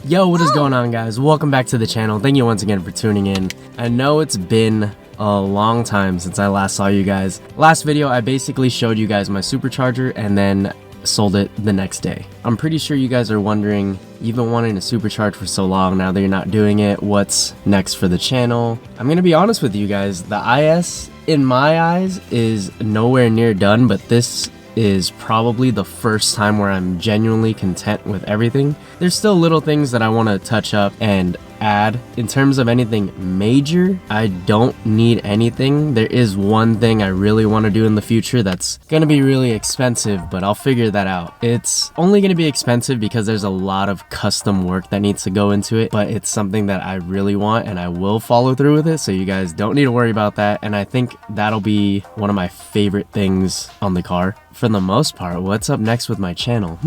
Yo, what is going on, guys? Welcome back to the channel. Thank you once again for tuning in. I know it's been a long time since I last saw you guys. Last video, I basically showed you guys my supercharger and then sold it the next day. I'm pretty sure you guys are wondering, you've been wanting to supercharge for so long, now that you're not doing it, what's next for the channel? I'm gonna be honest with you guys, the IS, in my eyes, is nowhere near done, but this is probably the first time where I'm genuinely content with everything. There's still little things that I want to touch up and add. In terms of anything major, I don't need anything. There is one thing I really want to do in the future that's gonna be really expensive, but I'll figure that out. It's only gonna be expensive because there's a lot of custom work that needs to go into it, but it's something that I really want and I will follow through with it, so you guys don't need to worry about that. And I think that'll be one of my favorite things on the car. For the most part, what's up next with my channel?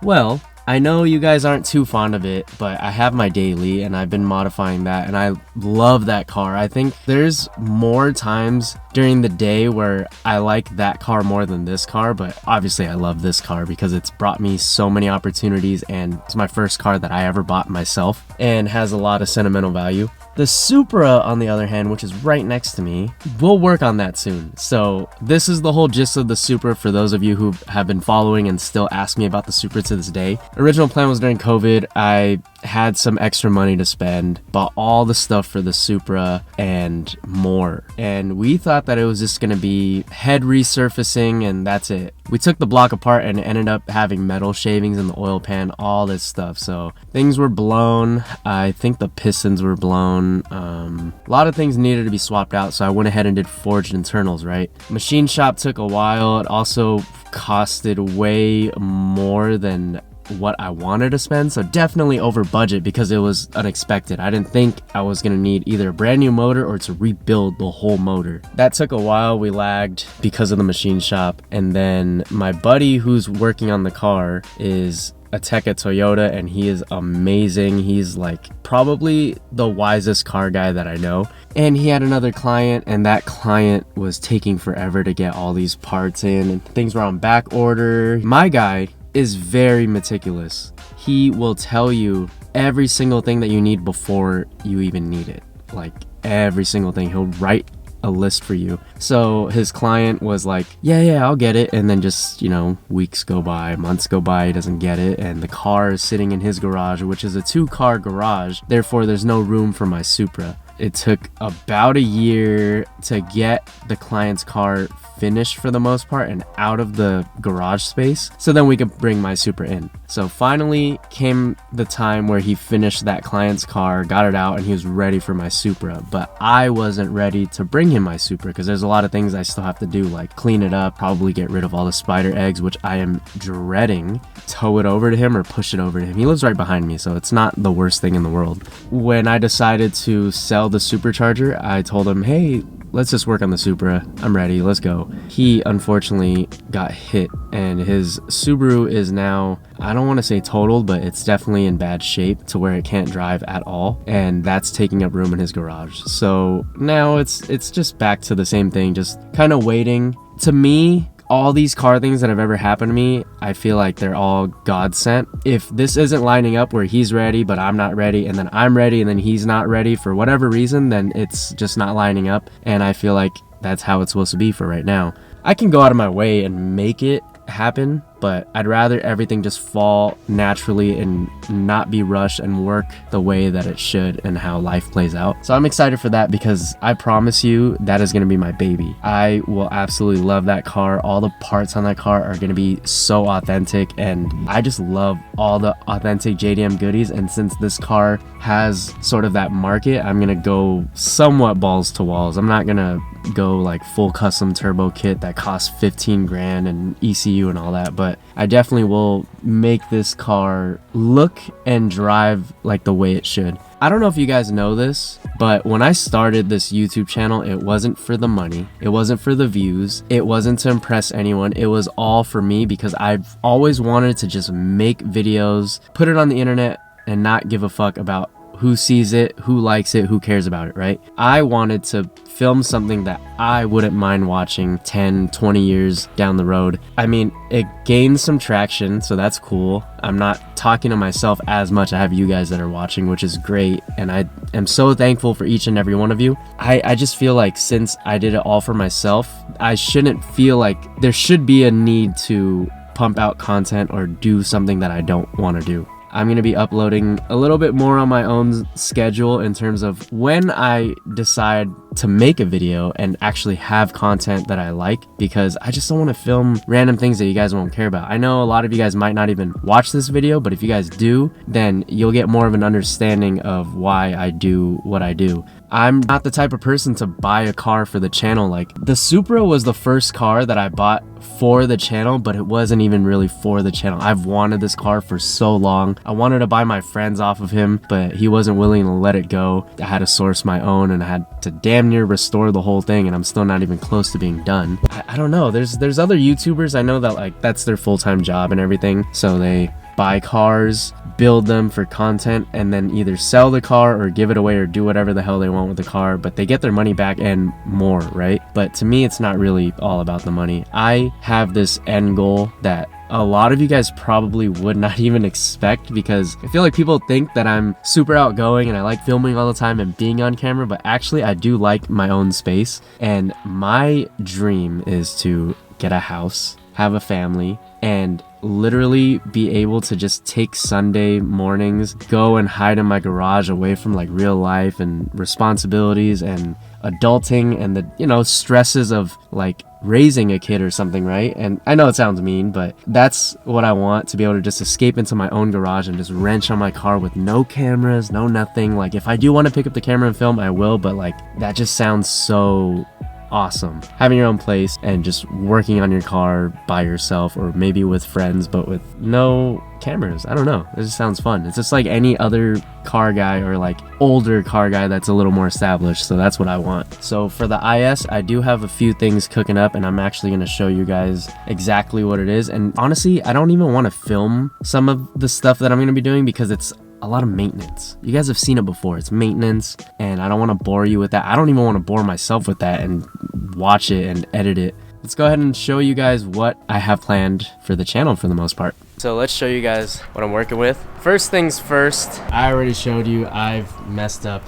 Well, I know you guys aren't too fond of it, but I have my daily and I've been modifying that and I love that car. I think there's more times during the day where I like that car more than this car, but obviously I love this car because it's brought me so many opportunities and it's my first car that I ever bought myself and has a lot of sentimental value. The Supra, on the other hand, which is right next to me, we'll work on that soon. So this is the whole gist of the Supra for those of you who have been following and still ask me about the Supra to this day. Original plan was during COVID. I had some extra money to spend, bought all the stuff for the Supra and more. And we thought that it was just gonna be head resurfacing and that's it. We took the block apart and it ended up having metal shavings in the oil pan, all this stuff. So things were blown. I think the pistons were blown. A lot of things needed to be swapped out, so I went ahead and did forged internals, right? Machine shop took a while. It also costed way more than what I wanted to spend, so definitely over budget because it was unexpected. I didn't think I was gonna need either a brand new motor or to rebuild the whole motor. That took a while. We lagged because of the machine shop, and then my buddy who's working on the car is a tech at Toyota and he is amazing. He's like probably the wisest car guy that I know. And he had another client and that client was taking forever to get all these parts in and things were on back order. My guy is very meticulous. He will tell you every single thing that you need before you even need it. Like every single thing. He'll write a list for you. So his client was like, yeah, I'll get it. And then just, weeks go by, months go by, he doesn't get it. And the car is sitting in his garage, which is a 2-car garage. Therefore, there's no room for my Supra. It took about a year to get the client's car finished for the most part and out of the garage space so then we could bring my Supra in. So finally came the time where he finished that client's car, got it out, and he was ready for my Supra. But I wasn't ready to bring him my Supra because there's a lot of things I still have to do, like clean it up, probably get rid of all the spider eggs, which I am dreading, tow it over to him or push it over to him. He lives right behind me, so it's not the worst thing in the world. When I decided to sell the supercharger, I told him, hey, let's just work on the Supra. I'm ready. Let's go. He unfortunately got hit and his Subaru is now, I don't want to say totaled, but it's definitely in bad shape to where it can't drive at all. And that's taking up room in his garage. So now it's just back to the same thing, just kind of waiting. To me, all these car things that have ever happened to me, I feel like they're all God sent. If this isn't lining up where he's ready, but I'm not ready, and then I'm ready, and then he's not ready for whatever reason, then it's just not lining up. And I feel like that's how it's supposed to be for right now. I can go out of my way and make it happen, but I'd rather everything just fall naturally and not be rushed and work the way that it should and how life plays out. So I'm excited for that because I promise you that is going to be my baby. I will absolutely love that car. All the parts on that car are going to be so authentic and I just love all the authentic JDM goodies. And since this car has sort of that market, I'm going to go somewhat balls to walls. I'm not going to go like full custom turbo kit that costs 15 grand and ECU and all that, but I definitely will make this car look and drive like the way it should. I don't know if you guys know this, but when I started this YouTube channel, it wasn't for the money, it wasn't for the views, it wasn't to impress anyone, it was all for me because I've always wanted to just make videos, put it on the internet and not give a fuck about who sees it, who likes it, who cares about it, right? I wanted to film something that I wouldn't mind watching 10, 20 years down the road. I mean, it gained some traction, so that's cool. I'm not talking to myself as much. I have you guys that are watching, which is great, and I am so thankful for each and every one of you. I just feel like since I did it all for myself, I shouldn't feel like there should be a need to pump out content or do something that I don't want to do. I'm going to be uploading a little bit more on my own schedule in terms of when I decide to make a video and actually have content that I like, because I just don't want to film random things that you guys won't care about. I know a lot of you guys might not even watch this video, but if you guys do, then you'll get more of an understanding of why I do what I do. I'm not the type of person to buy a car for the channel. Like, the Supra was the first car that I bought for the channel, but it wasn't even really for the channel. I've wanted this car for so long. I wanted to buy my friends off of him, but he wasn't willing to let it go. I had to source my own, and I had to damn near restore the whole thing, and I'm still not even close to being done. I don't know. There's other YouTubers I know that, like, that's their full-time job and everything, so they buy cars, build them for content, and then either sell the car or give it away or do whatever the hell they want with the car, but they get their money back and more, right? But to me, it's not really all about the money. I have this end goal that a lot of you guys probably would not even expect, because I feel like people think that I'm super outgoing and I like filming all the time and being on camera, but actually I do like my own space. And my dream is to get a house, have a family, and literally be able to just take Sunday mornings, go and hide in my garage away from like real life and responsibilities and adulting and the, you know, stresses of like raising a kid or something, right? And I know it sounds mean, but that's what I want, to be able to just escape into my own garage and just wrench on my car with no cameras, no nothing. Like, if I do want to pick up the camera and film, I will, but like, that just sounds so awesome. Having your own place and just working on your car by yourself, or maybe with friends, but with no cameras. I don't know. It just sounds fun. It's just like any other car guy, or like older car guy that's a little more established. So that's what I want. So for the IS, I do have a few things cooking up, and I'm actually going to show you guys exactly what it is. And honestly, I don't even want to film some of the stuff that I'm going to be doing, because it's a lot of maintenance. You guys have seen it before. It's maintenance, and I don't want to bore you with that. I don't even want to bore myself with that and watch it and edit it. Let's go ahead and show you guys what I have planned for the channel for the most part. So let's show you guys what I'm working with. First things first, I already showed you I've messed up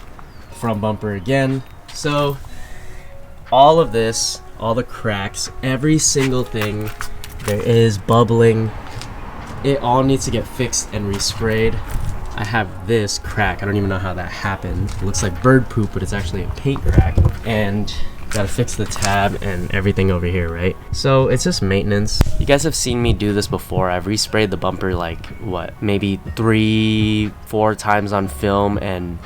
front bumper again. So all of this, all the cracks, every single thing there is bubbling, it all needs to get fixed and resprayed. I have this crack. I don't even know how that happened. It looks like bird poop, but it's actually a paint crack. And gotta fix the tab and everything over here, right? So it's just maintenance. You guys have seen me do this before. I've resprayed the bumper like, what, maybe 3-4 times on film and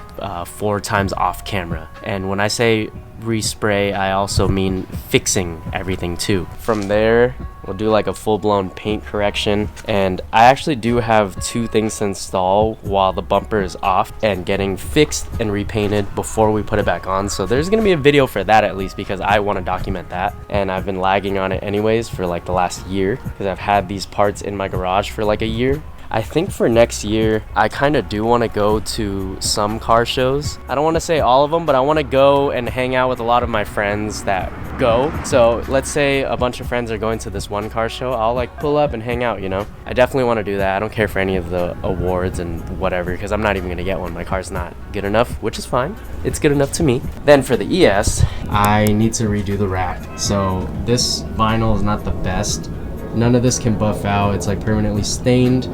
4 times off camera. And when I say respray, I also mean fixing everything too. From there, we'll do like a full-blown paint correction, and I actually do have 2 things to install while the bumper is off and getting fixed and repainted before we put it back on. So there's gonna be a video for that, at least, because I want to document that, and I've been lagging on it anyways for like the last year, because I've had these parts in my garage for like a year. I think for next year, I kind of do want to go to some car shows. I don't want to say all of them, but I want to go and hang out with a lot of my friends that go. So let's say a bunch of friends are going to this one car show. I'll like pull up and hang out, you know? I definitely want to do that. I don't care for any of the awards and whatever, because I'm not even going to get one. My car's not good enough, which is fine. It's good enough to me. Then for the ES, I need to redo the rack. So this vinyl is not the best. None of this can buff out. It's like permanently stained,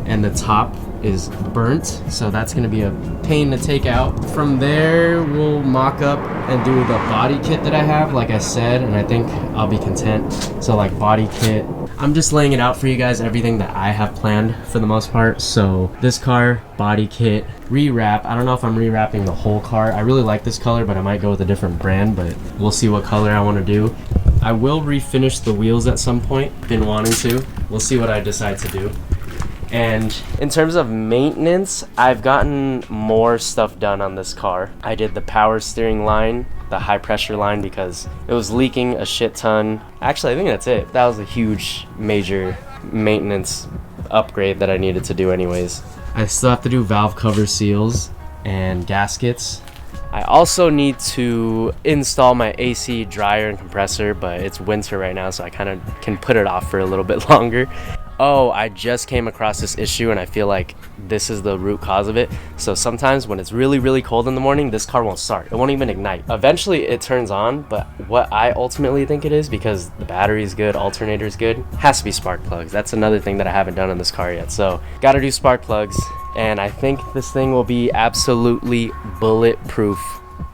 and the top is burnt, so that's gonna be a pain to take out. From there, we'll mock up and do the body kit that I have, like I said, and I think I'll be content. So like body kit, I'm just laying it out for you guys, everything that I have planned for the most part. So this car, body kit, rewrap. I don't know if I'm rewrapping the whole car. I really like this color, but I might go with a different brand, but we'll see what color I want to do. I will refinish the wheels at some point, been wanting to. We'll see what I decide to do. And in terms of maintenance, I've gotten more stuff done on this car. I did the power steering line, the high pressure line, because it was leaking a shit ton. Actually, I think that's it. That was a huge, major maintenance upgrade that I needed to do anyways. I still have to do valve cover seals. and gaskets. I also need to install my AC dryer and compressor, but it's winter right now, so I kind of can put it off for a little bit longer. Oh, I just came across this issue and I feel like this is the root cause of it. So sometimes when it's really, really cold in the morning, this car won't start. It won't even ignite. Eventually it turns on, but what I ultimately think it is, because the battery is good, alternator is good, has to be spark plugs. That's another thing that I haven't done on this car yet. So gotta do spark plugs, and I think this thing will be absolutely bulletproof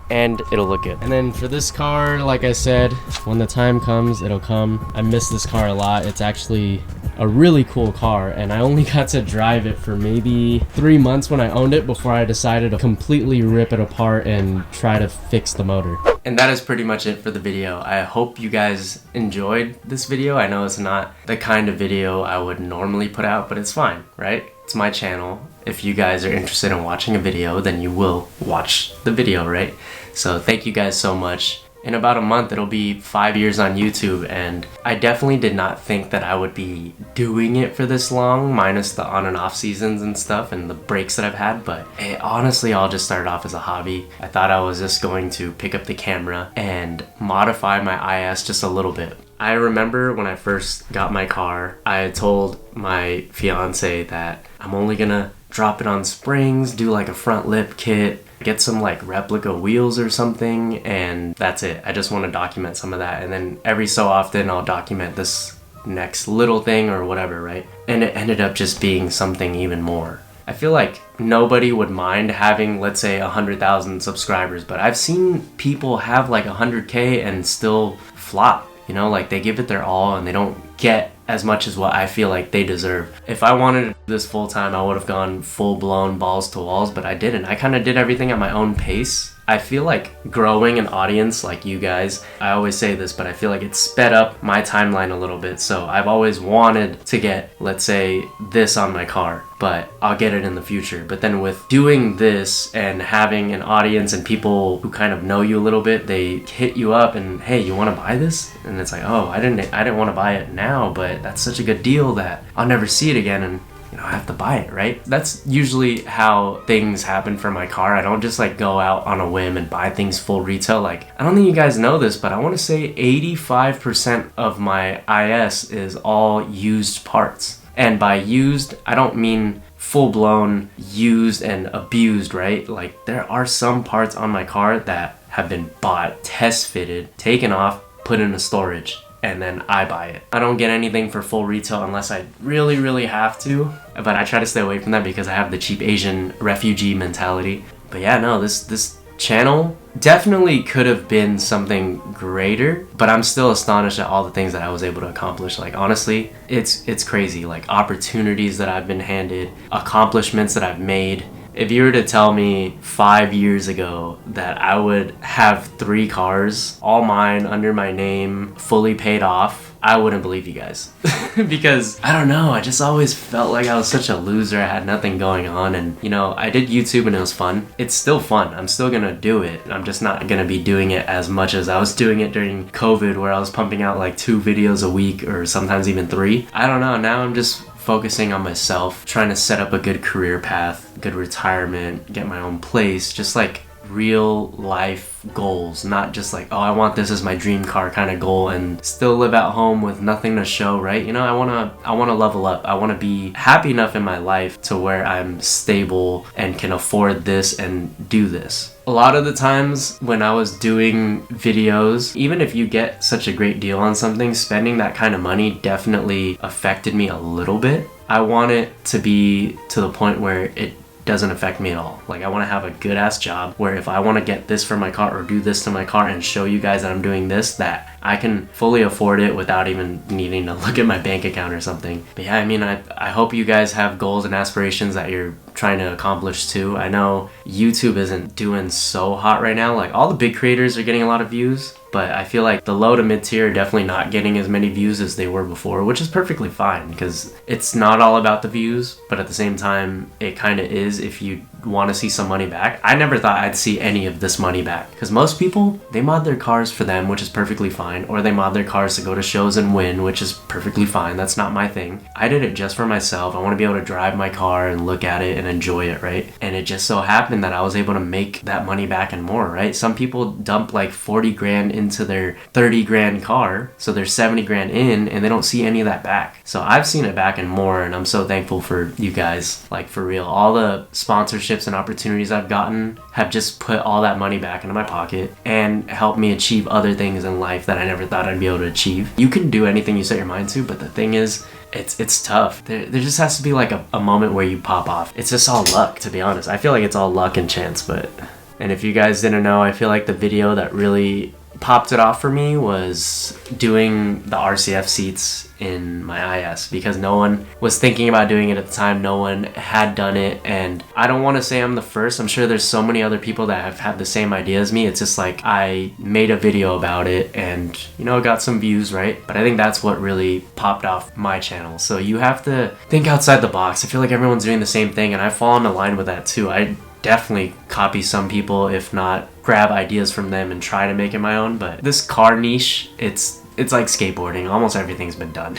and it'll look good. And then for this car, like I said, when the time comes, it'll come. I miss this car a lot. It's actually a really cool car, and I only got to drive it for maybe 3 months when I owned it before I decided to completely rip it apart and try to fix the motor. And that is pretty much it for the video. I hope you guys enjoyed this video. I know it's not the kind of video I would normally put out, but it's fine, right? It's my channel. If you guys are interested in watching a video, then you will watch the video, right? So thank you guys so much. In about a month, it'll be 5 years on YouTube, and I definitely did not think that I would be doing it for this long, minus the on and off seasons and stuff and the breaks that I've had, but it honestly all just started off as a hobby. I thought I was just going to pick up the camera and modify my IS just a little bit. I remember when I first got my car, I had told my fiance that I'm only gonna drop it on springs, do like a front lip kit, get some like replica wheels or something, and that's it. I just want to document some of that, and then every so often I'll document this next little thing or whatever, right? And it ended up just being something even more. I feel like nobody would mind having, let's say, 100,000 subscribers, but I've seen people have like 100K and still flop. You know, like they give it their all and they don't get as much as what I feel like they deserve. If I wanted to do this full time, I would have gone full blown balls to walls, but I didn't. I kind of did everything at my own pace. I feel like growing an audience like you guys, I always say this, but I feel like it sped up my timeline a little bit. So I've always wanted to get, let's say, this on my car, but I'll get it in the future. But then with doing this and having an audience and people who kind of know you a little bit, they hit you up and, hey, you want to buy this? And it's like, oh, I didn't want to buy it now, but that's such a good deal that I'll never see it again, and you know, I have to buy it, right? That's usually how things happen for my car. I don't just like go out on a whim and buy things full retail. Like, I don't think you guys know this, but I want to say 85% of my IS is all used parts. And by used, I don't mean full-blown used and abused, right? Like, there are some parts on my car that have been bought, test fitted, taken off, put into storage, and then I buy it. I don't get anything for full retail unless I really, really have to, but I try to stay away from that because I have the cheap Asian refugee mentality. But yeah, no, this channel definitely could have been something greater, but I'm still astonished at all the things that I was able to accomplish. Like, honestly, it's crazy. Like, opportunities that I've been handed, accomplishments that I've made. If you were to tell me 5 years ago that I would have 3 cars, all mine, under my name, fully paid off, I wouldn't believe you guys. Because, I don't know, I just always felt like I was such a loser. I had nothing going on, and, you know, I did YouTube and it was fun. It's still fun. I'm still gonna do it. I'm just not gonna be doing it as much as I was doing it during COVID, where I was pumping out like 2 videos a week or sometimes even 3. I don't know, now I'm just focusing on myself, trying to set up a good career path, good retirement, get my own place, just like real life goals, not just like, oh, I want this as my dream car kind of goal and still live at home with nothing to show, right? You know, I want to level up. I want to be happy enough in my life to where I'm stable and can afford this and do this. A lot of the times when I was doing videos, even if you get such a great deal on something, spending that kind of money definitely affected me a little bit. I want it to be to the point where it doesn't affect me at all. Like, I want to have a good ass job where if I want to get this for my car or do this to my car and show you guys that I'm doing this, that I can fully afford it without even needing to look at my bank account or something. But yeah, I mean, I hope you guys have goals and aspirations that you're trying to accomplish too. I know YouTube isn't doing so hot right now. Like, all the big creators are getting a lot of views, but I feel like the low to mid tier are definitely not getting as many views as they were before, which is perfectly fine because it's not all about the views, but at the same time, it kind of is if you want to see some money back. I never thought I'd see any of this money back because most people, they mod their cars for them, which is perfectly fine, or they mod their cars to go to shows and win, which is perfectly fine. That's not my thing. I did it just for myself. I want to be able to drive my car and look at it and enjoy it, right? And it just so happened that I was able to make that money back and more, right? Some people dump like 40 grand into their 30 grand car, so they're 70 grand in, and they don't see any of that back. So I've seen it back and more, and I'm so thankful for you guys. Like, for real, all the sponsorships and opportunities I've gotten have just put all that money back into my pocket and helped me achieve other things in life that I never thought I'd be able to achieve. You can do anything you set your mind to, but the thing is, it's tough. There just has to be like a moment where you pop off. It's just all luck, to be honest. I feel like it's all luck and chance, and if you guys didn't know, I feel like the video that really popped it off for me was doing the RCF seats in my IS, because no one was thinking about doing it at the time. No one had done it, and I don't want to say I'm the first. I'm sure there's so many other people that have had the same idea as me. It's just like I made a video about it and, you know, it got some views, right? But I think that's what really popped off my channel. So you have to think outside the box. I feel like everyone's doing the same thing, and I fall in line with that too. I definitely copy some people, if not grab ideas from them and try to make it my own. But this car niche, it's like skateboarding. Almost everything's been done.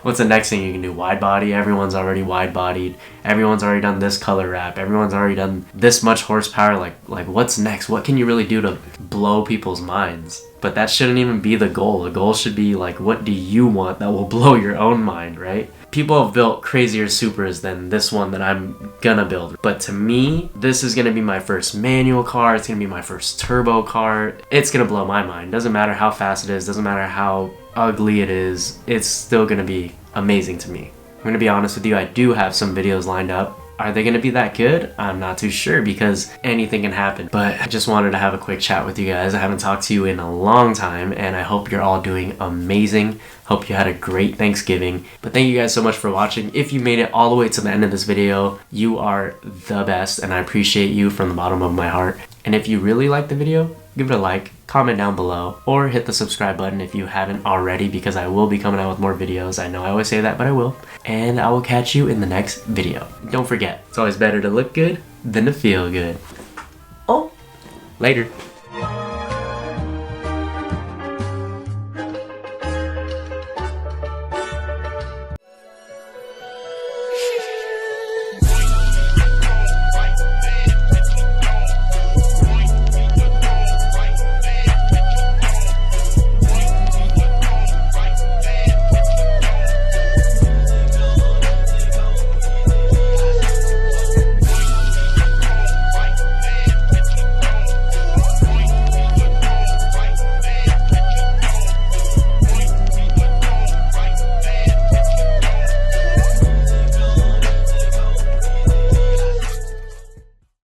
What's the next thing you can do? Wide body. Everyone's already wide bodied. Everyone's already done this color wrap. Everyone's already done this much horsepower. Like what's next? What can you really do to blow people's minds? But that shouldn't even be the goal. The goal should be like, what do you want that will blow your own mind, right? People have built crazier Supras than this one that I'm gonna build. But to me, this is gonna be my first manual car. It's gonna be my first turbo car. It's gonna blow my mind. Doesn't matter how fast it is. Doesn't matter how ugly it is. It's still gonna be amazing to me. I'm gonna be honest with you. I do have some videos lined up. Are they gonna be that good? I'm not too sure, because anything can happen. But I just wanted to have a quick chat with you guys. I haven't talked to you in a long time, and I hope you're all doing amazing. Hope you had a great Thanksgiving. But thank you guys so much for watching. If you made it all the way to the end of this video, you are the best, and I appreciate you from the bottom of my heart. And if you really liked the video, give it a like, comment down below, or hit the subscribe button if you haven't already, because I will be coming out with more videos. I know I always say that, but I will. And I will catch you in the next video. Don't forget, it's always better to look good than to feel good. Oh, later.